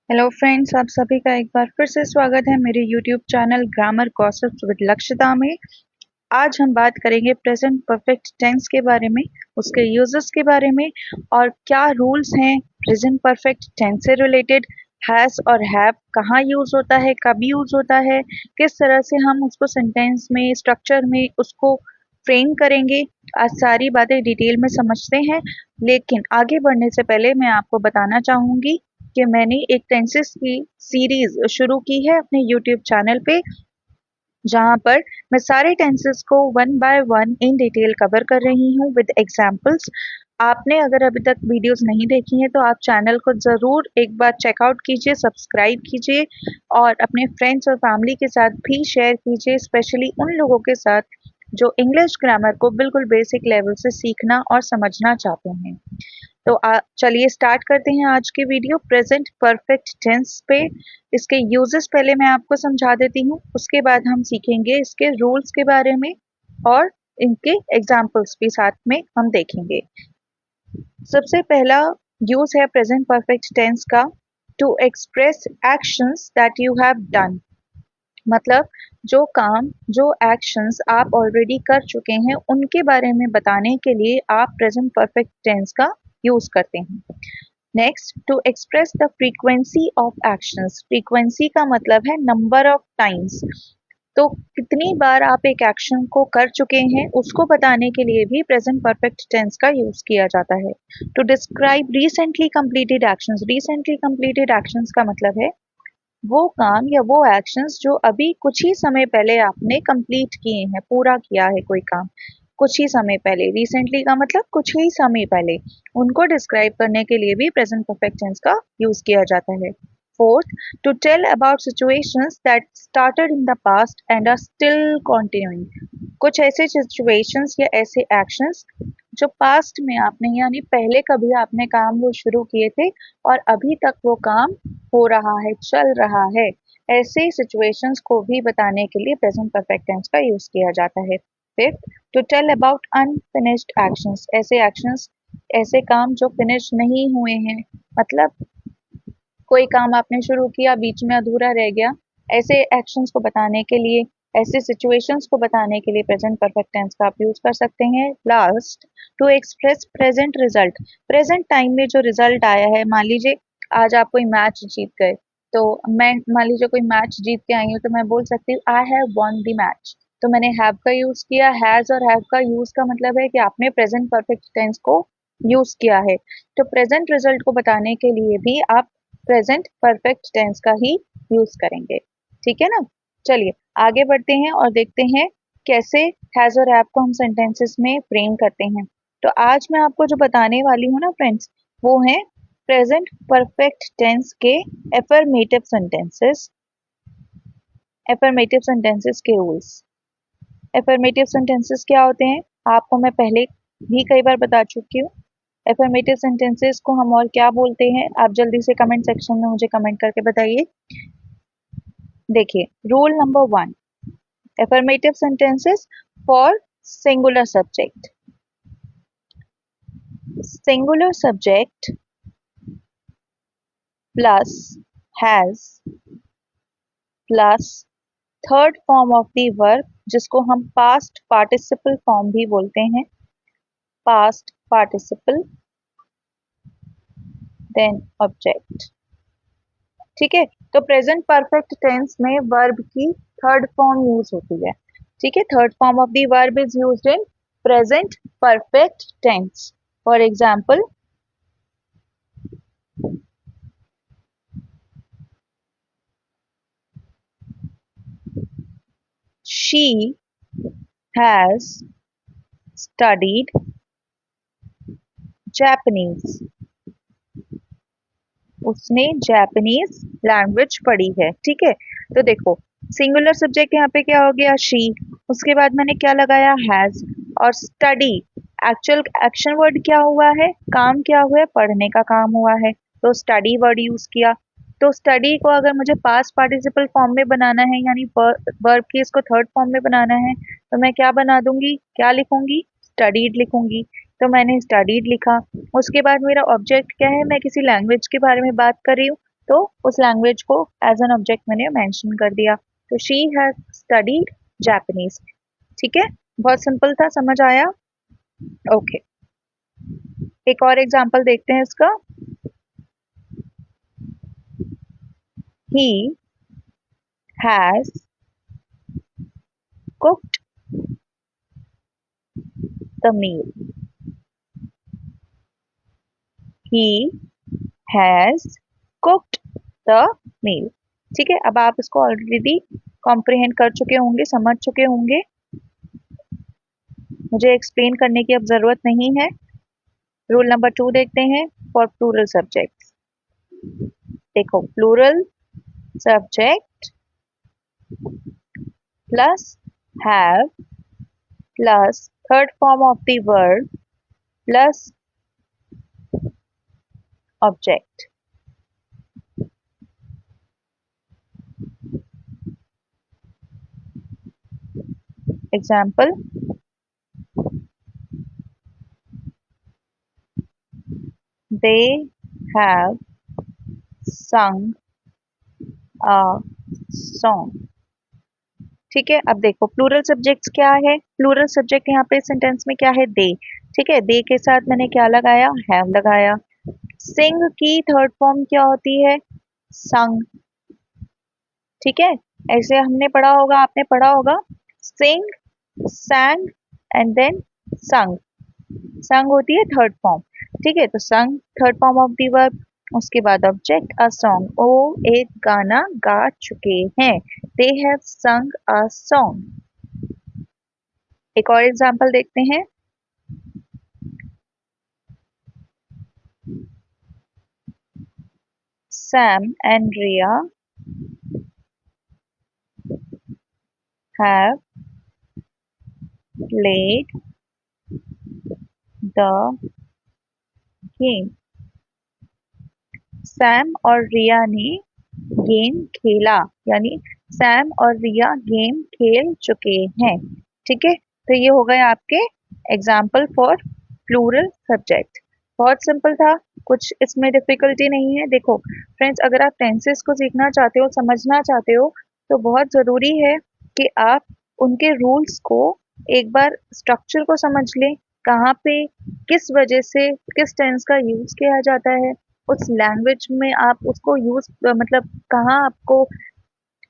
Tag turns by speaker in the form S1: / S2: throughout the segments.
S1: Hello friends, आप सभी का एक बार फिर से स्वागत है मेरे YouTube channel grammar gossips with Lakshita में। आज हम बात करेंगे प्रेजेंट परफेक्ट टेंस के बारे में, उसके यूजेस के बारे में और क्या रूल्स हैं प्रेजेंट परफेक्ट टेंस से रिलेटेड। हैज और हैव कहाँ यूज होता है, कब यूज होता है, किस तरह से हम उसको सेंटेंस में, स्ट्रक्चर में उसको फ्रेम करेंगे। आज सारी बातें डिटेल में समझते हैं। लेकिन आगे बढ़ने से पहले मैं आपको बताना चाहूंगी कि मैंने एक टेंसेस की सीरीज शुरू की है अपने यूट्यूब चैनल पे, जहां पर मैं सारे टेंसेस को one by one in detail cover कर रही हूँ विद एग्जांपल्स। आपने अगर अभी तक वीडियोस नहीं देखी हैं तो आप चैनल को ज़रूर एक बार चेकआउट कीजिए, सब्सक्राइब कीजिए और अपने फ्रेंड्स और फैमिली के साथ भी शेयर कीजिए, स्पेशली उन लोगों के साथ जो इंग्लिश ग्रामर को बिल्कुल बेसिक लेवल से सीखना और समझना चाहते हैं। तो चलिए स्टार्ट करते हैं आज की वीडियो प्रेजेंट परफेक्ट टेंस पे। इसके यूजेस पहले मैं आपको समझा देती हूँ, उसके बाद हम सीखेंगे इसके रूल्स के बारे में और इनके एग्जाम्पल्स भी साथ में हम देखेंगे। सबसे पहला यूज है प्रेजेंट परफेक्ट टेंस का, to express actions that you have done. मतलब जो काम, जो एक्शंस आप ऑलरेडी कर चुके हैं उनके बारे में बताने के लिए आप प्रेजेंट परफेक्ट टेंस का यूज करते हैं। Next, to express the frequency of actions. Frequency का मतलब है नंबर ऑफ टाइम्स, तो कितनी बार आप एक एक्शन को कर चुके हैं उसको बताने के लिए भी प्रेजेंट परफेक्ट टेंस का यूज किया जाता है। To describe recently completed actions. Recently completed actions का मतलब है वो काम या वो एक्शंस जो अभी कुछ ही समय पहले आपने कंप्लीट किए हैं, पूरा किया है कोई काम कुछ ही समय पहले। रिसेंटली का मतलब कुछ ही समय पहले, उनको डिस्क्राइब करने के लिए भी प्रेजेंट परफेक्ट टेंस का यूज किया जाता है। Fourth, to tell about situations that started in the past and are still continuing. कुछ ऐसे सिचुएशंस या ऐसे एक्शंस जो पास्ट में आपने, यानी पहले कभी आपने काम वो शुरू किए थे और अभी तक वो काम हो रहा है, चल रहा है, ऐसे सिचुएशंस को भी बताने के लिए प्रेजेंट परफेक्ट टेंस का यूज किया जाता है। Fifth, to tell about unfinished actions. ऐसे एक्शंस, ऐसे काम जो फिनिश नहीं हुए हैं, मतलब कोई काम आपने शुरू किया बीच में अधूरा रह गया, ऐसे एक्शंस को बताने के लिए, ऐसे सिचुएशंस को बताने के लिए प्रेजेंट परफेक्ट टेंस का आप यूज कर सकते हैं। Last, to express present result. Present time में जो रिजल्ट आया है, मान लीजिए आज आप कोई मैच जीत गए, तो मैं मान लीजिए कोई मैच जीत के आई हूँ तो मैं बोल सकती हूँ I have won the match. तो मैंने हैव का यूज किया। हैज और हैव का यूज का मतलब है कि आपने प्रेजेंट परफेक्ट टेंस को यूज किया है। तो प्रेजेंट रिजल्ट को बताने के लिए भी आप प्रेजेंट परफेक्ट टेंस का ही यूज करेंगे। ठीक है ना? चलिए आगे बढ़ते हैं और देखते हैं कैसे हैज और हैव को हम सेंटेंसेस में फ्रेम करते हैं। तो आज मैं आपको जो बताने वाली हूँ ना फ्रेंड्स, वो है प्रेजेंट परफेक्ट टेंस के एफर्मेटिव सेंटेंसेस। एफर्मेटिव सेंटेंसेस के रूल्स। एफर्मेटिव सेंटेंसेस क्या होते हैं आपको मैं पहले भी कई बार बता चुकी हूँ। एफर्मेटिव सेंटेंसेस को हम और क्या बोलते हैं, आप जल्दी से कमेंट सेक्शन में मुझे कमेंट करके बताइए। देखिए, rule number one, affirmative sentences for singular subject. Singular subject plus has plus third form of the verb, जिसको हम पास्ट पार्टिसिपल फॉर्म भी बोलते हैं, पास्ट पार्टिसिपल देन ऑब्जेक्ट। ठीक है, तो प्रेजेंट परफेक्ट टेंस में वर्ब की थर्ड फॉर्म यूज होती है। ठीक है, third form of the verb is used in present perfect tense. For example, she has studied Japanese। उसने जापानीज लैंग्वेज पढ़ी है। ठीक है, तो देखो सिंगुलर सब्जेक्ट यहाँ पे क्या हो गया, शी, उसके बाद मैंने क्या लगाया, हैज, और स्टडी एक्चुअल एक्शन वर्ड क्या हुआ है, काम क्या हुआ है, पढ़ने का काम हुआ है, तो स्टडी वर्ड यूज किया। तो स्टडी को अगर मुझे पास्ट पार्टिसिपल फॉर्म में बनाना है, यानी वर्ब की इसको थर्ड फॉर्म में बनाना है, तो मैं क्या बना दूंगी, क्या लिखूंगी, स्टडीड लिखूंगी। तो मैंने स्टडीड लिखा। उसके बाद मेरा ऑब्जेक्ट क्या है, मैं किसी लैंग्वेज के बारे में बात कर रही हूँ, तो उस लैंग्वेज को एज एन ऑब्जेक्ट मैंने मेंशन कर दिया। तो शी हैज स्टडीड जापानीज। ठीक है, बहुत सिंपल था, समझ आया? ओके, एक और एग्जांपल देखते हैं इसका। He has cooked the meal. He has cooked the meal. ठीक है, अब आप इसको ऑलरेडी कॉम्प्रिहेंड कर चुके होंगे, समझ चुके होंगे, मुझे एक्सप्लेन करने की अब जरूरत नहीं है। रूल नंबर 2 देखते हैं फॉर प्लूरल सब्जेक्ट्स। देखो, plural subject plus have plus third form of the verb plus object. Example, they have sung a song। ठीक है, अब देखो प्लूरल सब्जेक्ट्स क्या है। प्लूरल सब्जेक्ट यहाँ पे सेंटेंस में क्या है? दे। ठीक है, दे के साथ मैंने क्या लगाया? हैव लगाया। सिंग की थर्ड फॉर्म क्या होती है? संग। ठीक है, ऐसे हमने पढ़ा होगा, आपने पढ़ा होगा, सिंग, sang एंड देन संग। संग होती है थर्ड फॉर्म। ठीक है, तो संग third form of the verb, उसके बाद ऑब्जेक्ट अ सॉन्ग, वो एक गाना गा चुके हैं। दे हैव संग अ सॉन्ग। एक और एग्जांपल देखते हैं। Sam and Riya have played the game. Sam और रिया ने गेम खेला, यानी सैम और रिया गेम खेल चुके हैं। ठीक है, तो ये हो गए आपके एग्जाम्पल फॉर प्लूरल सब्जेक्ट। बहुत सिंपल था, कुछ इसमें डिफिकल्टी नहीं है। देखो फ्रेंड्स, अगर आप टेंसेस को सीखना चाहते हो, समझना चाहते हो, तो बहुत ज़रूरी है कि आप उनके रूल्स को एक बार स्ट्रक्चर को समझ लें, कहाँ पे किस वजह से किस टेंस का यूज किया जाता है, उस लैंग्वेज में आप उसको यूज मतलब कहाँ आपको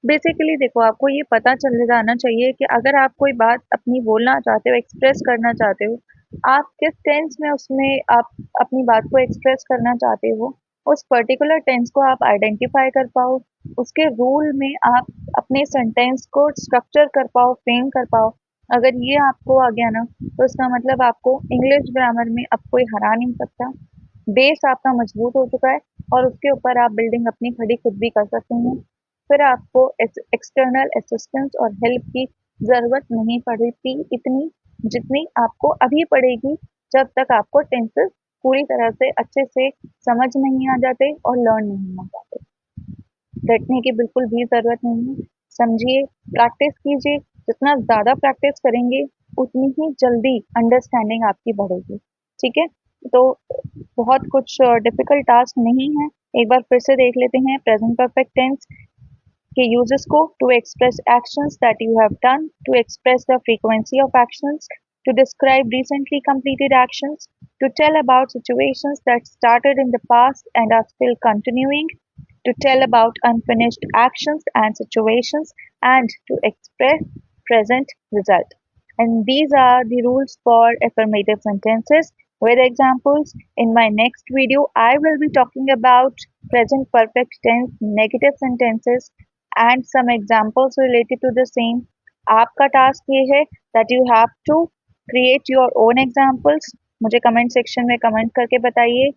S1: बेसिकली, देखो आपको ये पता चल जाना चाहिए कि अगर आप कोई बात अपनी बोलना चाहते हो, एक्सप्रेस करना चाहते हो, आप किस टेंस में उसमें आप अपनी बात को एक्सप्रेस करना चाहते हो, उस पर्टिकुलर टेंस को आप आइडेंटिफाई कर पाओ, उसके रूल में आप अपने सेंटेंस को स्ट्रक्चर कर पाओ, फ्रेम कर पाओ। अगर ये आपको आ गया ना, तो इसका मतलब आपको इंग्लिश ग्रामर में अब कोई हरा नहीं सकता। बेस आपका मजबूत हो चुका है और उसके ऊपर आप बिल्डिंग अपनी खड़ी खुद भी कर सकते हैं। फिर आपको एक्सटर्नल असिस्टेंस और हेल्प की ज़रूरत नहीं पड़ती इतनी जितनी आपको अभी पड़ेगी, जब तक आपको टेंसेस पूरी तरह से अच्छे से समझ नहीं आ जाते और लर्न नहीं हो जाते। डरने की बिल्कुल भी ज़रूरत नहीं है। समझिए, प्रैक्टिस कीजिए, जितना ज़्यादा प्रैक्टिस करेंगे उतनी ही जल्दी अंडरस्टैंडिंग आपकी बढ़ेगी। ठीक है, तो बहुत कुछ डिफिकल्ट टास्क नहीं है। एक बार फिर से देख लेते हैं प्रेजेंट परफेक्ट टेंस के यूजेस को। To express actions that you have done, to express the frequency of actions, to describe recently completed actions, to tell about situations that started in the past and are still continuing, to tell about unfinished actions and situations, and to express present result. And these are the rules for affirmative sentences with examples. In my next video, I will be talking about present perfect tense negative sentences and some examples related to the same. आपका task ये है that you have to create your own examples. मुझे comment section में comment करके बताइए,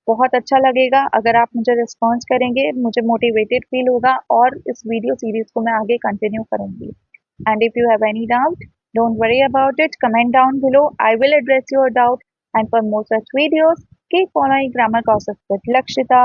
S1: बहुत अच्छा लगेगा अगर आप मुझे रिस्पॉन्स करेंगे, मुझे मोटिवेटेड फील होगा और इस वीडियो सीरीज को मैं आगे कंटिन्यू करूंगी। And if you have any doubt, don't worry about it, comment down below, I will address your doubt. And for more such videos, keep following grammar gossips with Lakshita.